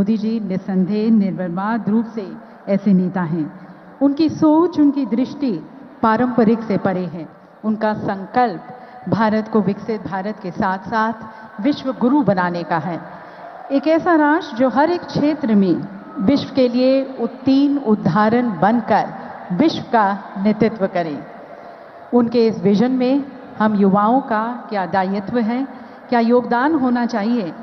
मोदी जी निस्संदेह निर्विवाद रूप से ऐसे नेता हैं। उनकी सोच, उनकी दृष्टि पारंपरिक से परे है। उनका संकल्प भारत को विकसित भारत के साथ साथ विश्व गुरु बनाने का है। एक ऐसा राष्ट्र जो हर एक क्षेत्र में विश्व के लिए उत्तीर्ण उदाहरण बनकर विश्व का नेतृत्व करे। उनके इस विजन में हम युवाओं का क्या दायित्व है, क्या योगदान होना चाहिए,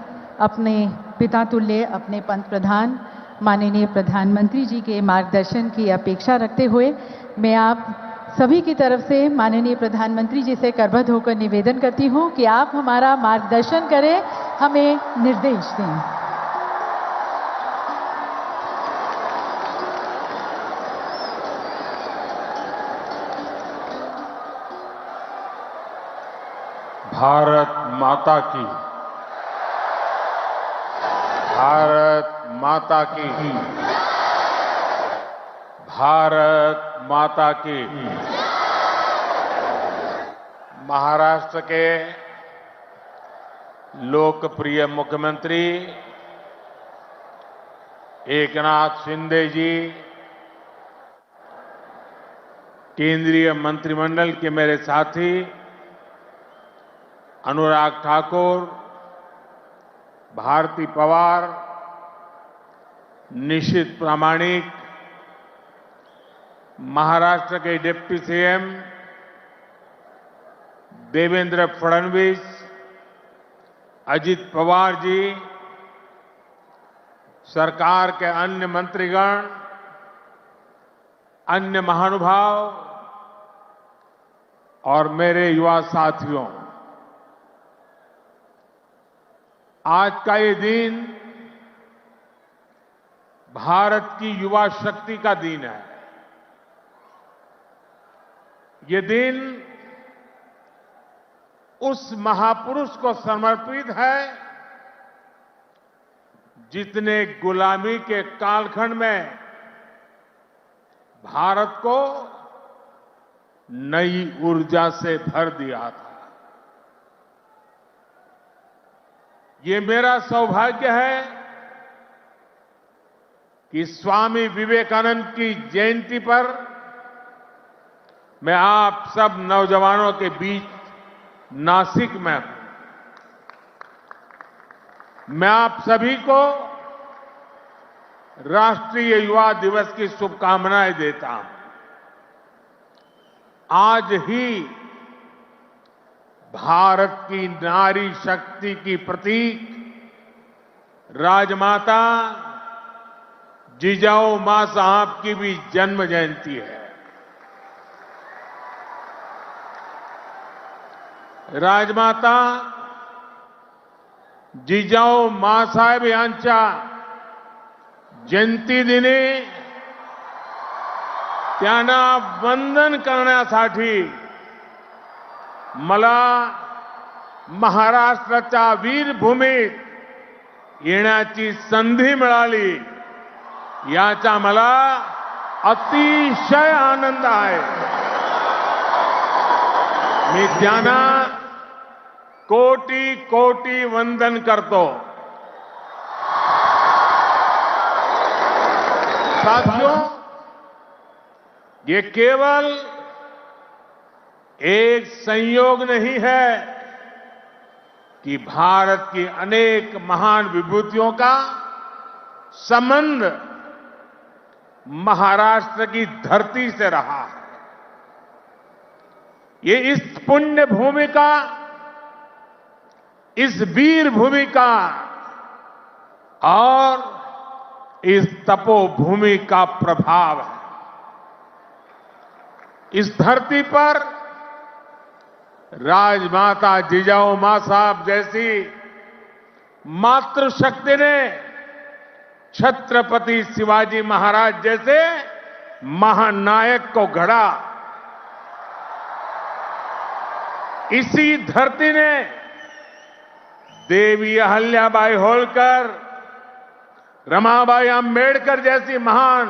अपने पिता तुल्य अपने पंत प्रधान माननीय प्रधानमंत्री जी के मार्गदर्शन की अपेक्षा रखते हुए मैं आप सभी की तरफ से माननीय प्रधानमंत्री जी से करबद्ध होकर निवेदन करती हूं कि आप हमारा मार्गदर्शन करें, हमें निर्देश दें। भारत माता की, भारत माता की, भारत माता की। महाराष्ट्र के लोकप्रिय मुख्यमंत्री एकनाथ शिंदे जी, केंद्रीय मंत्रिमंडल के मेरे साथी अनुराग ठाकुर, भारती पवार, निशित प्रामाणिक, महाराष्ट्र के डिप्टी सीएम देवेंद्र फडणवीस, अजित पवार जी, सरकार के अन्य मंत्रीगण, अन्य महानुभाव और मेरे युवा साथियों, आज का ये दिन भारत की युवा शक्ति का दिन है। ये दिन उस महापुरुष को समर्पित है जिसने गुलामी के कालखंड में भारत को नई ऊर्जा से भर दिया था। ये मेरा सौभाग्य है कि स्वामी विवेकानंद की जयंती पर मैं आप सब नौजवानों के बीच नासिक में हूं। मैं आप सभी को राष्ट्रीय युवा दिवस की शुभकामनाएं देता हूं। आज ही भारत की नारी शक्ति की प्रतीक राजमाता जिजाऊ मां साहब की भी जन्म जयंती है। राजमाता जिजाऊ मांसाहेब यांच्या जयंतीदिनी त्यांना वंदन करण्यासाठी मला महाराष्ट्राच्या वीरभूमीत येण्याची संधी मिळाली, याचा मला अतिशय आनंद आहे। मी त्यांना कोटी कोटी वंदन करतो। साथियों, ये केवल एक संयोग नहीं है कि भारत की अनेक महान विभूतियों का संबंध महाराष्ट्र की धरती से रहा है। ये इस पुण्य भूमि का, इस वीर भूमि का और इस तपोभूमि का प्रभाव है। इस धरती पर राजमाता जिजाऊ मां साहब जैसी मातृशक्ति ने छत्रपति शिवाजी महाराज जैसे महानायक को गढ़ा। इसी धरती ने देवी अहल्याबाई होलकर, रमाबाई अंबेडकर जैसी महान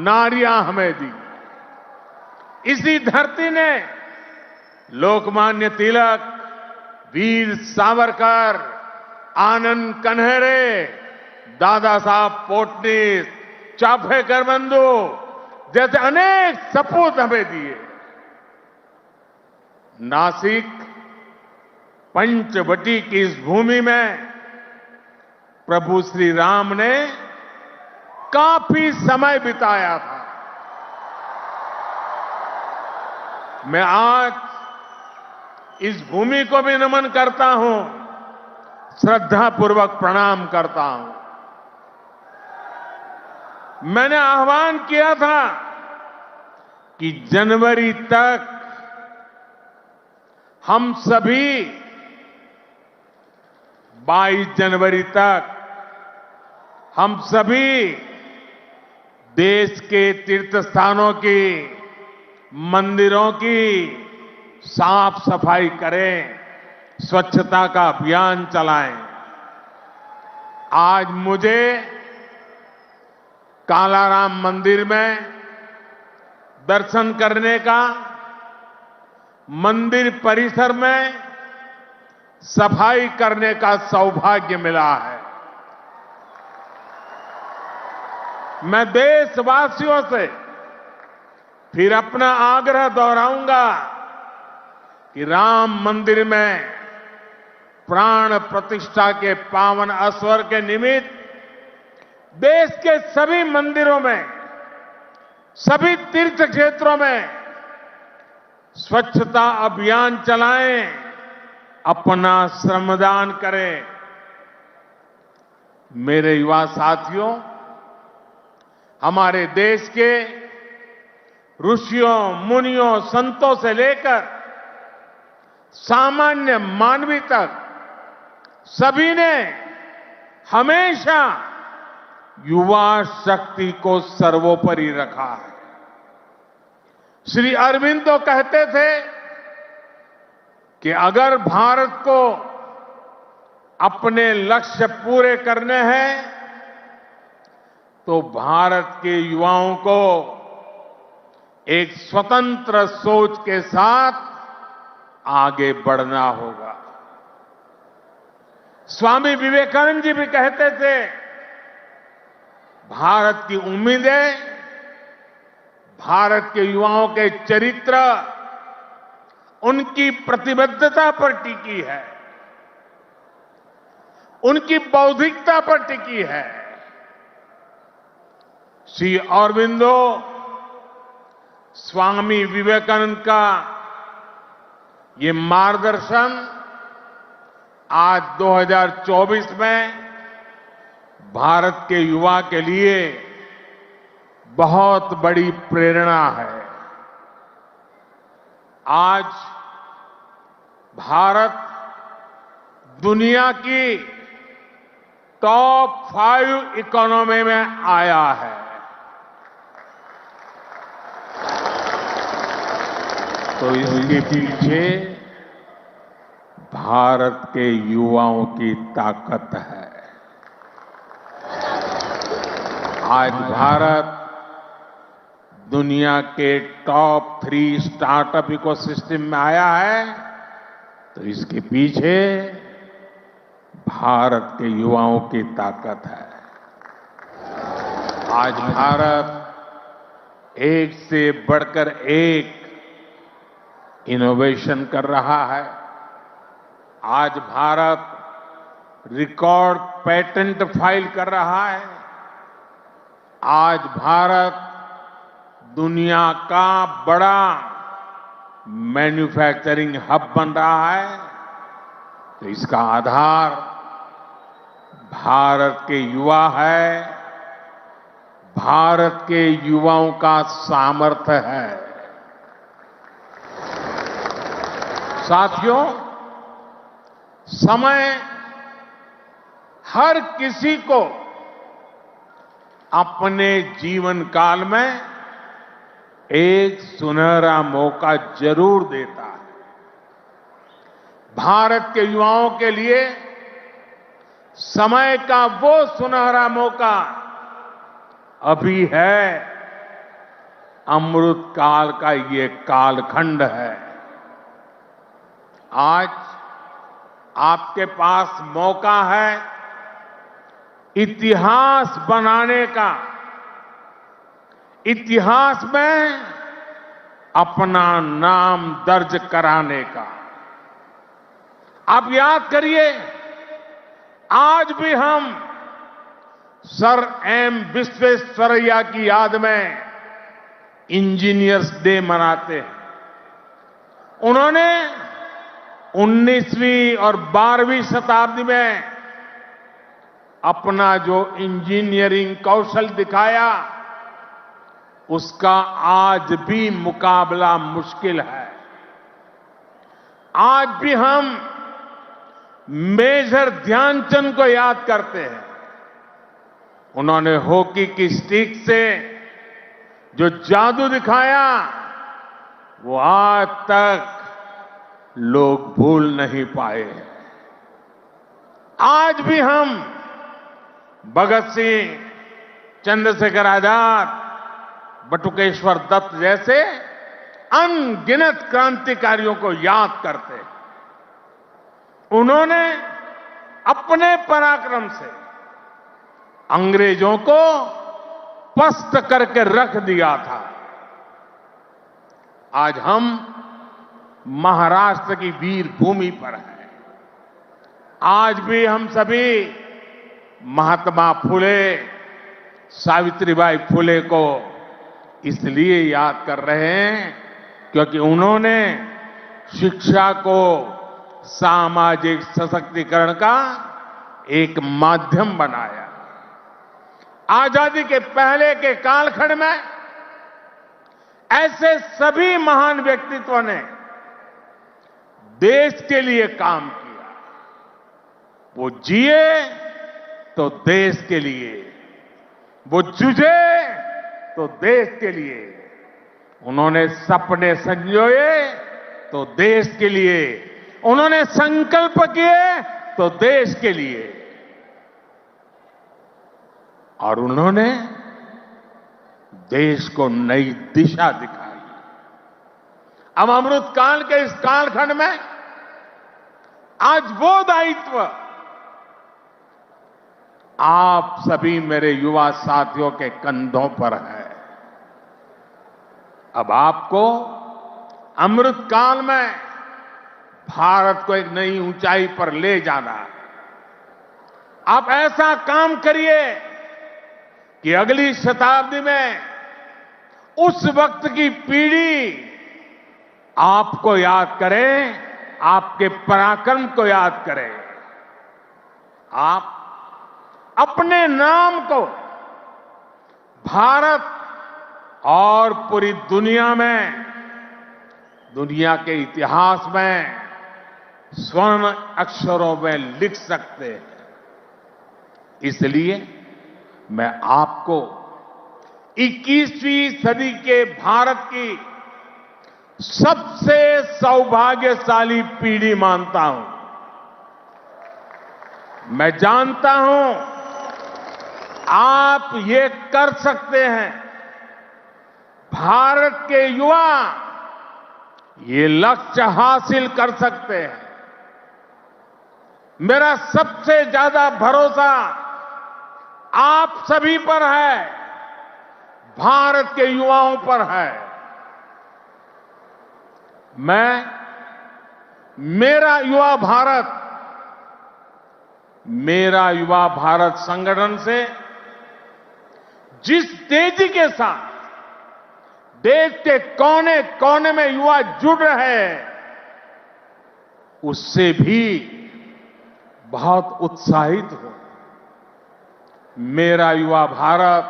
नारियां हमें दी। इसी धरती ने लोकमान्य तिलक, वीर सावरकर, आनंद कन्हेरे, दादा साहब पोटनीस, चाफेकर बंधु जैसे अनेक सपूत हमें दिए। नासिक पंचवटी की इस भूमि में प्रभु श्री राम ने काफी समय बिताया था। मैं आज इस भूमि को भी नमन करता हूं, श्रद्धापूर्वक प्रणाम करता हूं। मैंने आह्वान किया था कि जनवरी तक हम सभी 22 जनवरी तक हम सभी देश के तीर्थ स्थानों की, मंदिरों की साफ सफाई करें, स्वच्छता का अभियान चलाएं। आज मुझे कालाराम मंदिर में दर्शन करने का, मंदिर परिसर में सफाई करने का सौभाग्य मिला है। मैं देशवासियों से फिर अपना आग्रह दोहराऊंगा कि राम मंदिर में प्राण प्रतिष्ठा के पावन अवसर के निमित्त देश के सभी मंदिरों में, सभी तीर्थ क्षेत्रों में स्वच्छता अभियान चलाएं, अपना श्रमदान करें। मेरे युवा साथियों, हमारे देश के ऋषियों, मुनियों, संतों से लेकर सामान्य मानवी तक सभी ने हमेशा युवा शक्ति को सर्वोपरि रखा है। श्री अरविंदो कहते थे कि अगर भारत को अपने लक्ष्य पूरे करने हैं तो भारत के युवाओं को एक स्वतंत्र सोच के साथ आगे बढ़ना होगा। स्वामी विवेकानंद जी भी कहते थे, भारत की उम्मीदें भारत के युवाओं के चरित्र, उनकी प्रतिबद्धता पर टिकी है, उनकी बौद्धिकता पर टिकी है। श्री अरविंदो स्वामी विवेकानंद का ये मार्गदर्शन आज 2024 में भारत के युवा के लिए बहुत बड़ी प्रेरणा है। आज भारत दुनिया की टॉप 5 इकोनॉमी में आया है। तो इसके पीछे भारत के युवाओं की ताकत है। आज भारत दुनिया के टॉप 3 स्टार्टअप इकोसिस्टम में आया है, तो इसके पीछे भारत के युवाओं की ताकत है। आज भारत एक से बढ़कर एक इनोवेशन कर रहा है। आज भारत रिकॉर्ड पेटेंट फाइल कर रहा है। आज भारत दुनिया का बड़ा मैन्युफैक्चरिंग हब बन रहा है। तो इसका आधार भारत के युवा है, भारत के युवाओं का सामर्थ्य है। साथियों, समय हर किसी को अपने जीवन काल में एक सुनहरा मौका जरूर देता है। भारत के युवाओं के लिए समय का वो सुनहरा मौका अभी है। अमृत काल का ये कालखंड है। आज आपके पास मौका है इतिहास बनाने का, इतिहास में अपना नाम दर्ज कराने का। आप याद करिए, आज भी हम सर एम विश्वेश्वरैया की याद में इंजीनियर्स डे मनाते हैं। उन्होंने 19वीं और 12वीं शताब्दी में अपना जो इंजीनियरिंग कौशल दिखाया, उसका आज भी मुकाबला मुश्किल है। आज भी हम मेजर ध्यानचंद को याद करते हैं। उन्होंने हॉकी की स्टिक से जो जादू दिखाया, वो आज तक लोग भूल नहीं पाए हैं। आज भी हम भगत सिंह, चंद्रशेखर आजाद, बटुकेश्वर दत्त जैसे अनगिनत क्रांतिकारियों को याद करते हैं। उन्होंने अपने पराक्रम से अंग्रेजों को पस्त करके रख दिया था। आज हम महाराष्ट्र की वीर भूमि पर हैं। आज भी हम सभी महात्मा फुले, सावित्रीबाई फुले को इसलिए याद कर रहे हैं क्योंकि उन्होंने शिक्षा को सामाजिक सशक्तिकरण का एक माध्यम बनाया। आजादी के पहले के कालखंड में ऐसे सभी महान व्यक्तित्वों ने देश के लिए काम किया। वो जिए तो देश के लिए, वो जूझे तो देश के लिए, उन्होंने सपने संजोए तो देश के लिए, उन्होंने संकल्प किए तो देश के लिए, और उन्होंने देश को नई दिशा दिखाई। अब अमृतकाल के इस कालखंड में आज वो दायित्व आप सभी मेरे युवा साथियों के कंधों पर है। अब आपको अमृतकाल में भारत को एक नई ऊंचाई पर ले जाना है। आप ऐसा काम करिए कि अगली शताब्दी में उस वक्त की पीढ़ी आपको याद करे, आपके पराक्रम को याद करे। आप अपने नाम को भारत और पूरी दुनिया में, दुनिया के इतिहास में स्वर्ण अक्षरों में लिख सकते हैं। इसलिए मैं आपको 21वीं सदी के भारत की सबसे सौभाग्यशाली पीढ़ी मानता हूं। मैं जानता हूं आप ये कर सकते हैं। भारत के युवा ये लक्ष्य हासिल कर सकते हैं। मेरा सबसे ज्यादा भरोसा आप सभी पर है, भारत के युवाओं पर है। मैं मेरा युवा भारत संगठन से जिस तेजी के साथ देश के कोने कोने में युवा जुड़ रहे हैं, उससे भी बहुत उत्साहित हूं। मेरा युवा भारत,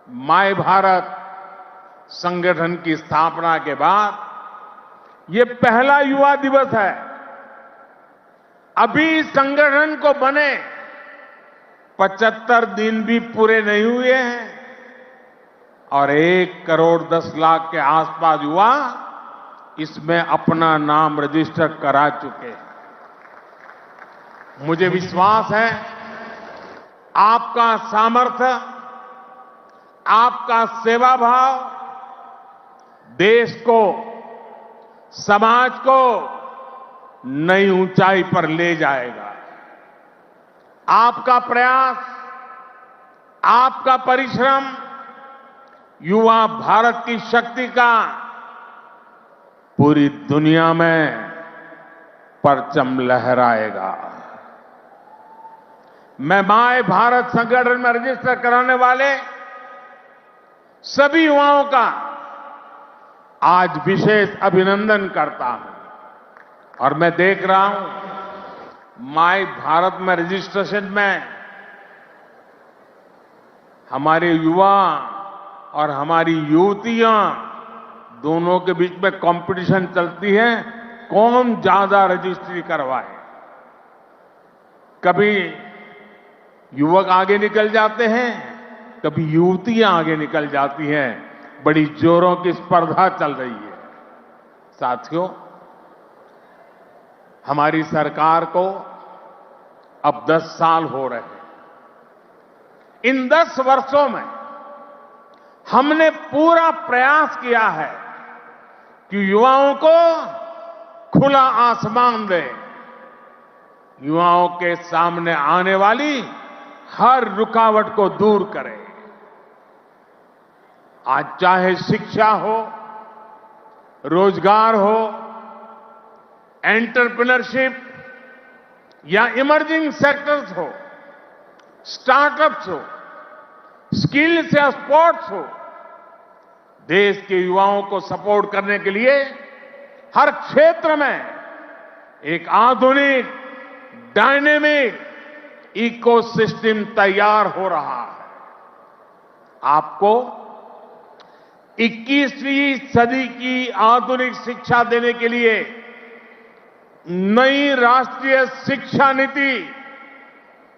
माय भारत संगठन की स्थापना के बाद ये पहला युवा दिवस है। अभी संगठन को बने 75 दिन भी पूरे नहीं हुए हैं और 1 करोड़ 10 लाख के आसपास युवा इसमें अपना नाम रजिस्टर करा चुके हैं। मुझे विश्वास है आपका सामर्थ्य, आपका सेवा भाव देश को, समाज को नई ऊंचाई पर ले जाएगा। आपका प्रयास, आपका परिश्रम युवा भारत की शक्ति का पूरी दुनिया में परचम लहराएगा। मैं माय भारत संगठन में रजिस्टर कराने वाले सभी युवाओं का आज विशेष अभिनंदन करता हूं और मैं देख रहा हूं माय भारत में रजिस्ट्रेशन में हमारे युवा और हमारी युवतियां दोनों के बीच में कंपटीशन चलती है, कौन ज्यादा रजिस्ट्री करवाए। कभी युवक आगे निकल जाते हैं, कभी युवतियां आगे निकल जाती हैं। बड़ी जोरों की स्पर्धा चल रही है। साथियों, हमारी सरकार को अब 10 साल हो रहे हैं। इन 10 वर्षों में हमने पूरा प्रयास किया है कि युवाओं को खुला आसमान दे, युवाओं के सामने आने वाली हर रुकावट को दूर करें। आज चाहे शिक्षा हो, रोजगार हो, एंटरप्रेन्योरशिप या इमर्जिंग सेक्टर्स हो, स्टार्टअप्स हो, स्किल्स या स्पोर्ट्स हो, देश के युवाओं को सपोर्ट करने के लिए हर क्षेत्र में एक आधुनिक, डायनेमिक इकोसिस्टम तैयार हो रहा है। आपको 21वीं सदी की आधुनिक शिक्षा देने के लिए नई राष्ट्रीय शिक्षा नीति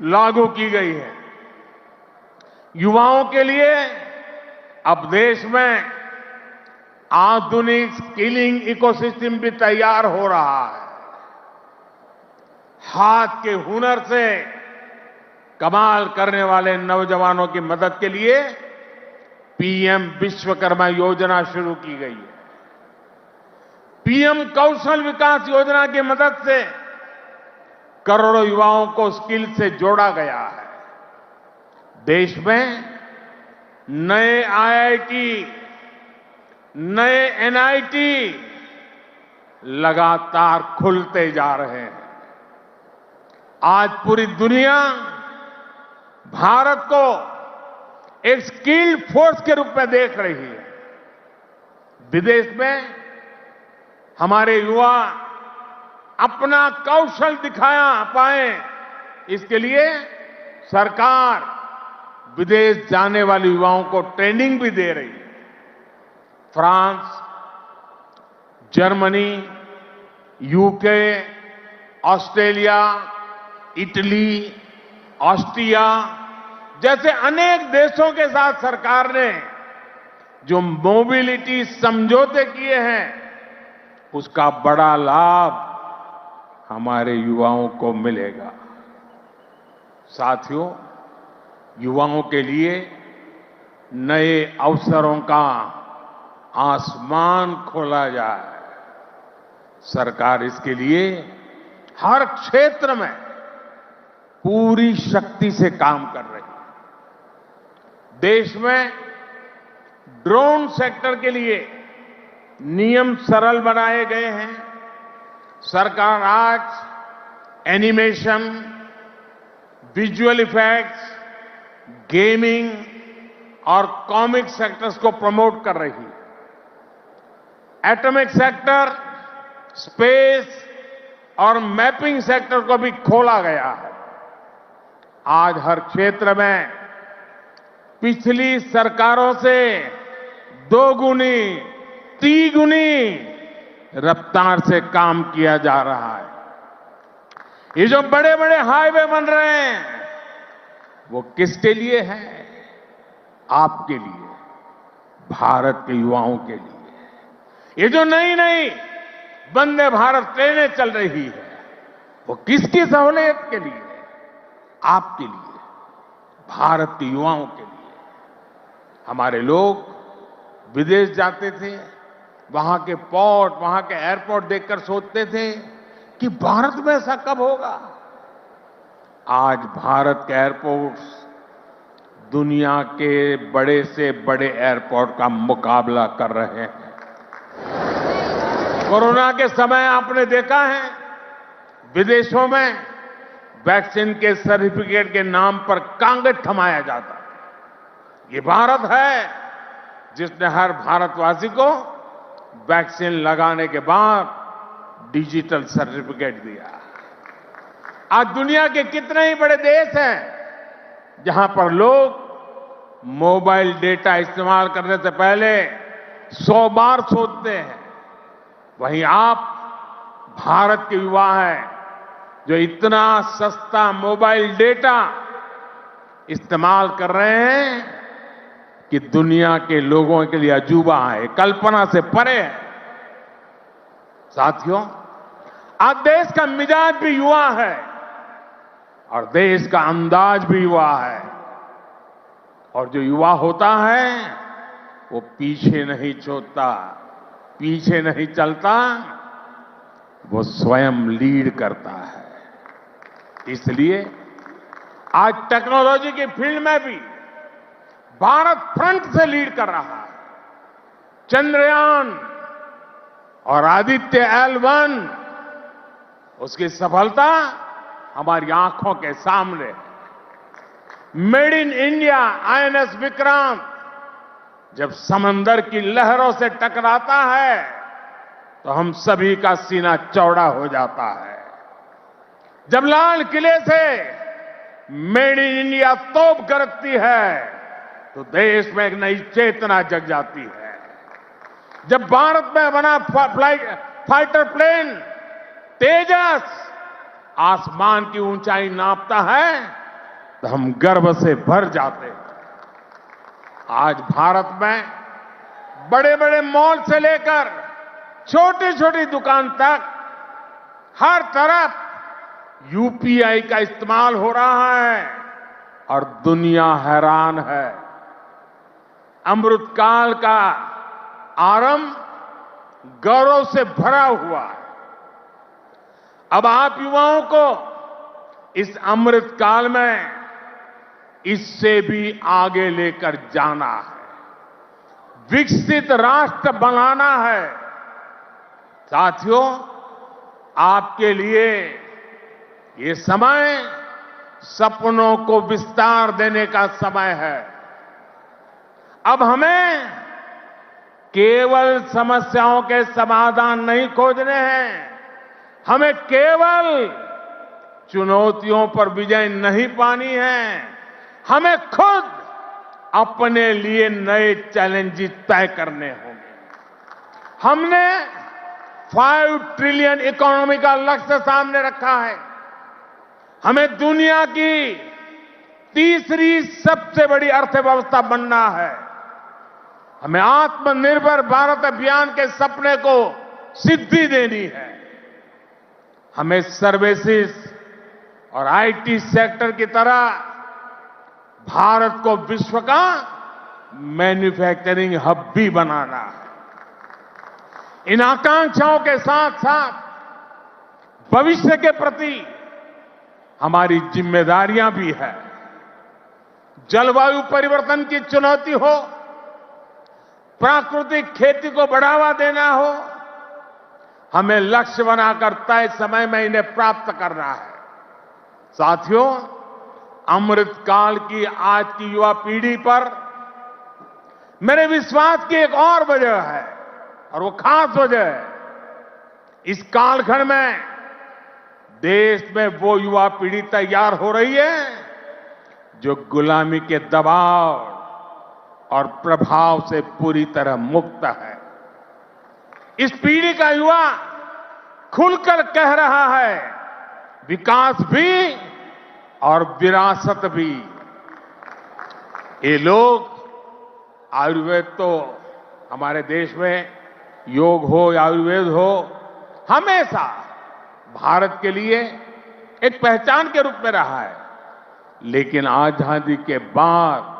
लागू की गई है। युवाओं के लिए अब देश में आधुनिक स्किलिंग इकोसिस्टम भी तैयार हो रहा है। हाथ के हुनर से कमाल करने वाले नौजवानों की मदद के लिए पीएम विश्वकर्मा योजना शुरू की गई है। पीएम कौशल विकास योजना की मदद से करोड़ों युवाओं को स्किल से जोड़ा गया है। देश में नए आईआईटी, नए एनआईटी लगातार खुलते जा रहे हैं। आज पूरी दुनिया भारत को एक स्किल्ड फोर्स के रूप में देख रही है। विदेश में हमारे युवा अपना कौशल दिखाया पाए, इसके लिए सरकार विदेश जाने वाले युवाओं को ट्रेनिंग भी दे रही है। France, Germany, UK, Australia, Italy, Austria जैसे अनेक देशों के साथ सरकार ने जो मोबिलिटी समझौते किए हैं, उसका बड़ा लाभ हमारे युवाओं को मिलेगा। साथियों, युवाओं के लिए नए अवसरों का आसमान खोला जाए। सरकार इसके लिए हर क्षेत्र में पूरी शक्ति से काम कर रही है। देश में ड्रोन सेक्टर के लिए नियम सरल बनाए गए हैं। सरकार आज एनिमेशन, विजुअल इफेक्ट्स, गेमिंग और कॉमिक सेक्टर्स को प्रमोट कर रही है। एटॉमिक सेक्टर, स्पेस और मैपिंग सेक्टर को भी खोला गया है। आज हर क्षेत्र में पिछली सरकारों से 2 गुनी, 3 गुनी रफ्तार से काम किया जा रहा है। ये जो बड़े बड़े हाईवे बन रहे हैं, वो किसके लिए है? आपके लिए, भारत के युवाओं के लिए। ये जो नई नई वंदे भारत ट्रेनें चल रही है, वो किसकी सहूलियत के लिए? आपके लिए, भारत के युवाओं के लिए। हमारे लोग विदेश जाते थे, वहां के पोर्ट, वहां के एयरपोर्ट देखकर सोचते थे कि भारत में ऐसा कब होगा। आज भारत के एयरपोर्ट्स दुनिया के बड़े से बड़े एयरपोर्ट का मुकाबला कर रहे हैं। कोरोना के समय आपने देखा है विदेशों में वैक्सीन के सर्टिफिकेट के नाम पर कांगज थमाया जाता। ये भारत है जिसने हर भारतवासी को वैक्सीन लगाने के बाद डिजिटल सर्टिफिकेट दिया। आज दुनिया के कितने ही बड़े देश हैं जहां पर लोग मोबाइल डेटा इस्तेमाल करने से पहले 100 बार सोचते हैं, वहीं आप भारत के युवा हैं जो इतना सस्ता मोबाइल डेटा इस्तेमाल कर रहे हैं कि दुनिया के लोगों के लिए अजूबा है, कल्पना से परे है। साथियों, आज देश का मिजाज भी युवा है और देश का अंदाज भी युवा है, और जो युवा होता है वो पीछे नहीं छोड़ता, पीछे नहीं चलता, वो स्वयं लीड करता है। इसलिए आज टेक्नोलॉजी की फील्ड में भी भारत फ्रंट से लीड कर रहा है। चंद्रयान और आदित्य L1 उसकी सफलता हमारी आंखों के सामने है। Made in India INS Vikrant जब समंदर की लहरों से टकराता है तो हम सभी का सीना चौड़ा हो जाता है। जब लाल किले से मेड इन इंडिया तोप गरजती है तो देश में एक नई चेतना जग जाती है। जब भारत में बना फाइटर प्लेन तेजस आसमान की ऊंचाई नापता है तो हम गर्व से भर जाते हैं। आज भारत में बड़े बड़े मॉल से लेकर छोटी छोटी दुकान तक हर तरफ UPI का इस्तेमाल हो रहा है और दुनिया हैरान है। अमृतकाल का आरंभ गौरव से भरा हुआ है। अब आप युवाओं को इस अमृतकाल में इससे भी आगे लेकर जाना है, विकसित राष्ट्र बनाना है। साथियों, आपके लिए ये समय सपनों को विस्तार देने का समय है। अब हमें केवल समस्याओं के समाधान नहीं खोजने हैं, हमें केवल चुनौतियों पर विजय नहीं पानी है, हमें खुद अपने लिए नए चैलेंजेस तय करने होंगे। हमने 5 ट्रिलियन इकोनॉमी का लक्ष्य सामने रखा है। हमें दुनिया की तीसरी सबसे बड़ी अर्थव्यवस्था बनना है। हमें आत्मनिर्भर भारत अभियान के सपने को सिद्धि देनी है। हमें सर्विसेज और IT सेक्टर की तरह भारत को विश्व का मैन्युफैक्चरिंग हब भी बनाना है। इन आकांक्षाओं के साथ साथ भविष्य के प्रति हमारी जिम्मेदारियां भी है। जलवायु परिवर्तन की चुनौती हो, प्राकृतिक खेती को बढ़ावा देना हो, हमें लक्ष्य बनाकर तय समय में इन्हें प्राप्त करना है। साथियों, अमृतकाल की आज की युवा पीढ़ी पर मेरे विश्वास की एक और वजह है, और वो खास वजह है। इस कालखंड में देश में वो युवा पीढ़ी तैयार हो रही है जो गुलामी के दबाव और प्रभाव से पूरी तरह मुक्त है। इस पीढ़ी का युवा खुलकर कह रहा है, विकास भी और विरासत भी। ये लोग आयुर्वेद तो हमारे देश में योग हो या आयुर्वेद हो, हमेशा भारत के लिए एक पहचान के रूप में रहा है। लेकिन आजादी के बाद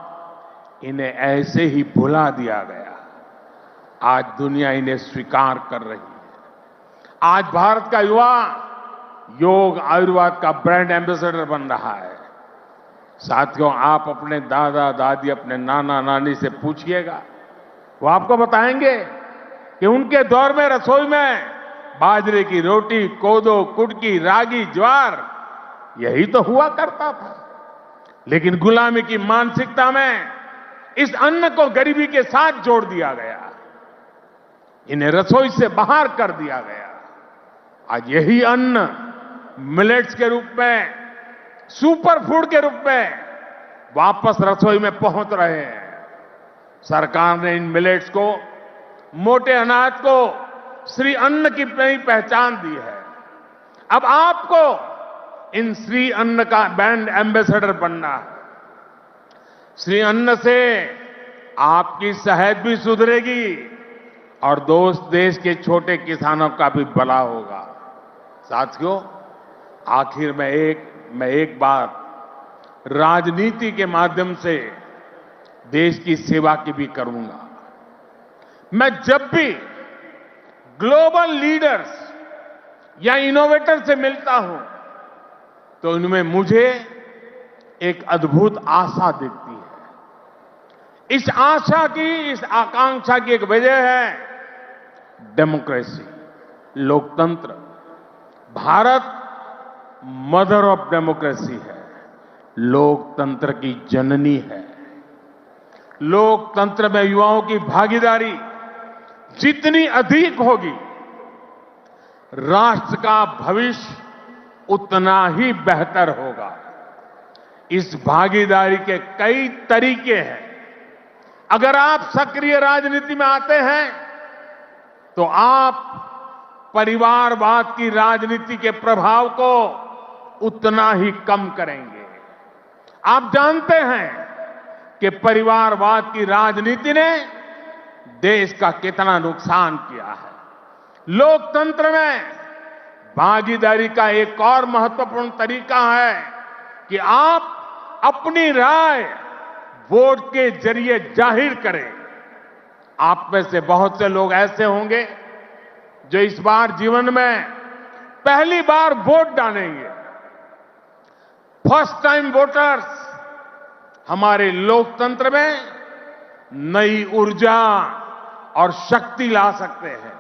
इन्हें ऐसे ही भुला दिया गया। आज दुनिया इन्हें स्वीकार कर रही है। आज भारत का युवा योग आयुर्वेद का ब्रांड एम्बेसडर बन रहा है। साथियों, आप अपने दादा दादी, अपने नाना नानी से पूछिएगा, वो आपको बताएंगे कि उनके दौर में रसोई में बाजरे की रोटी, कोदो, कुटकी, रागी, ज्वार यही तो हुआ करता था। लेकिन गुलामी की मानसिकता में इस अन्न को गरीबी के साथ जोड़ दिया गया, इन्हें रसोई से बाहर कर दिया गया। आज यही अन्न मिलेट्स के रूप में, सुपर फूड के रूप में वापस रसोई में पहुंच रहे हैं। सरकार ने इन मिलेट्स को, मोटे अनाज को श्री अन्न की नई पहचान दी है। अब आपको इन श्री अन्न का ब्रांड एम्बेसडर बनना है। श्री अन्न से आपकी सेहत भी सुधरेगी और देश के छोटे किसानों का भी भला होगा। साथियों, आखिर में एक बात राजनीति के माध्यम से देश की सेवा की भी करूंगा। मैं जब भी ग्लोबल लीडर्स या इनोवेटर से मिलता हूं तो इनमें मुझे एक अद्भुत आशा दिखती है। इस आशा की, इस आकांक्षा की एक वजह है डेमोक्रेसी, लोकतंत्र। भारत मदर ऑफ डेमोक्रेसी है, लोकतंत्र की जननी है। लोकतंत्र में युवाओं की भागीदारी जितनी अधिक होगी, राष्ट्र का भविष्य उतना ही बेहतर होगा। इस भागीदारी के कई तरीके हैं। अगर आप सक्रिय राजनीति में आते हैं तो आप परिवारवाद की राजनीति के प्रभाव को उतना ही कम करेंगे। आप जानते हैं कि परिवारवाद की राजनीति ने देश का कितना नुकसान किया है। लोकतंत्र में भागीदारी का एक और महत्वपूर्ण तरीका है कि आप अपनी राय वोट के जरिए जाहिर करें। आप में से बहुत से लोग ऐसे होंगे जो इस बार जीवन में पहली बार वोट डालेंगे। फर्स्ट टाइम वोटर्स हमारे लोकतंत्र में नई ऊर्जा और शक्ति ला सकते हैं।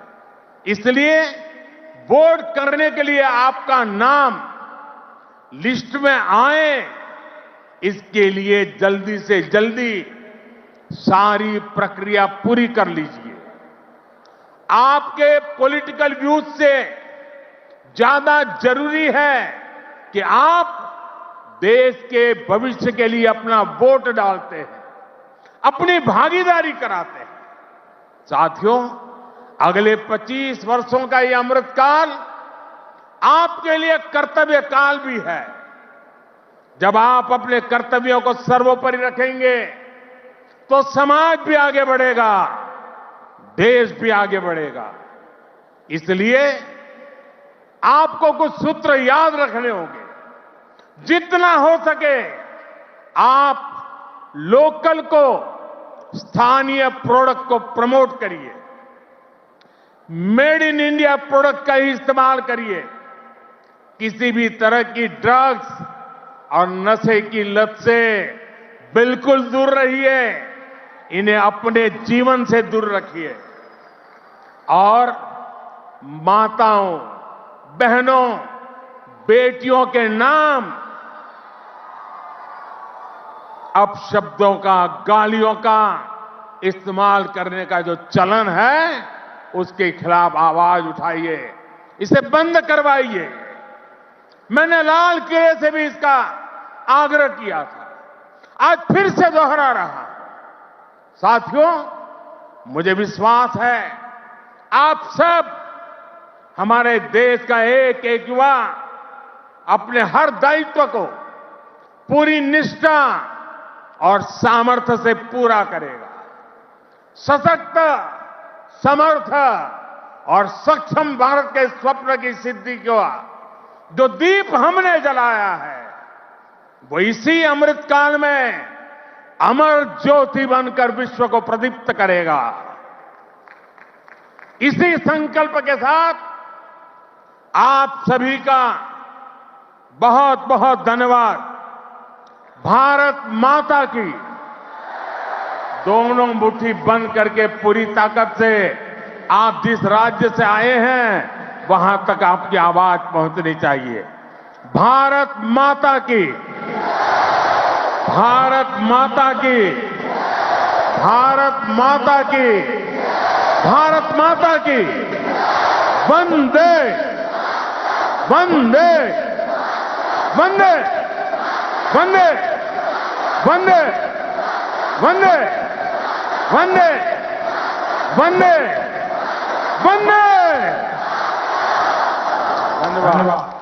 इसलिए वोट करने के लिए आपका नाम लिस्ट में आए, इसके लिए जल्दी से जल्दी सारी प्रक्रिया पूरी कर लीजिए। आपके पॉलिटिकल व्यूज से ज्यादा जरूरी है कि आप देश के भविष्य के लिए अपना वोट डालते हैं, अपनी भागीदारी कराते हैं। साथियों, अगले 25 वर्षों का यह अमृतकाल आपके लिए कर्तव्य काल भी है। जब आप अपने कर्तव्यों को सर्वोपरि रखेंगे तो समाज भी आगे बढ़ेगा, देश भी आगे बढ़ेगा। इसलिए आपको कुछ सूत्र याद रखने होंगे। जितना हो सके आप लोकल को, स्थानीय प्रोडक्ट को प्रमोट करिए। मेड इन इंडिया प्रोडक्ट का ही इस्तेमाल करिए। किसी भी तरह की ड्रग्स और नशे की लत से बिल्कुल दूर रहिए। इन्हें अपने जीवन से दूर रखिए। और माताओं, बहनों, बेटियों के नाम अपशब्दों का, गालियों का इस्तेमाल करने का जो चलन है, उसके खिलाफ आवाज उठाइए, इसे बंद करवाइए। मैंने लाल किले से भी इसका आग्रह किया था, आज फिर से दोहरा रहा। साथियों, मुझे विश्वास है आप सब, हमारे देश का एक एक युवा अपने हर दायित्व को पूरी निष्ठा और सामर्थ्य से पूरा करेगा। सशक्त, समर्थ और सक्षम भारत के स्वप्न की सिद्धि को जो दीप हमने जलाया है, वो इसी अमृतकाल में अमर ज्योति बनकर विश्व को प्रदीप्त करेगा। इसी संकल्प के साथ आप सभी का बहुत बहुत धन्यवाद। भारत माता की दोनों मुट्ठी बंद करके पूरी ताकत से आप जिस राज्य से आए हैं वहां तक आपकी आवाज पहुंचनी चाहिए। भारत माता की, भारत माता की, भारत माता की, भारत माता की। वंदे वंदे वंदे वंदे वंदे वंदे वंदे वंदे वंदे। धन्यवाद।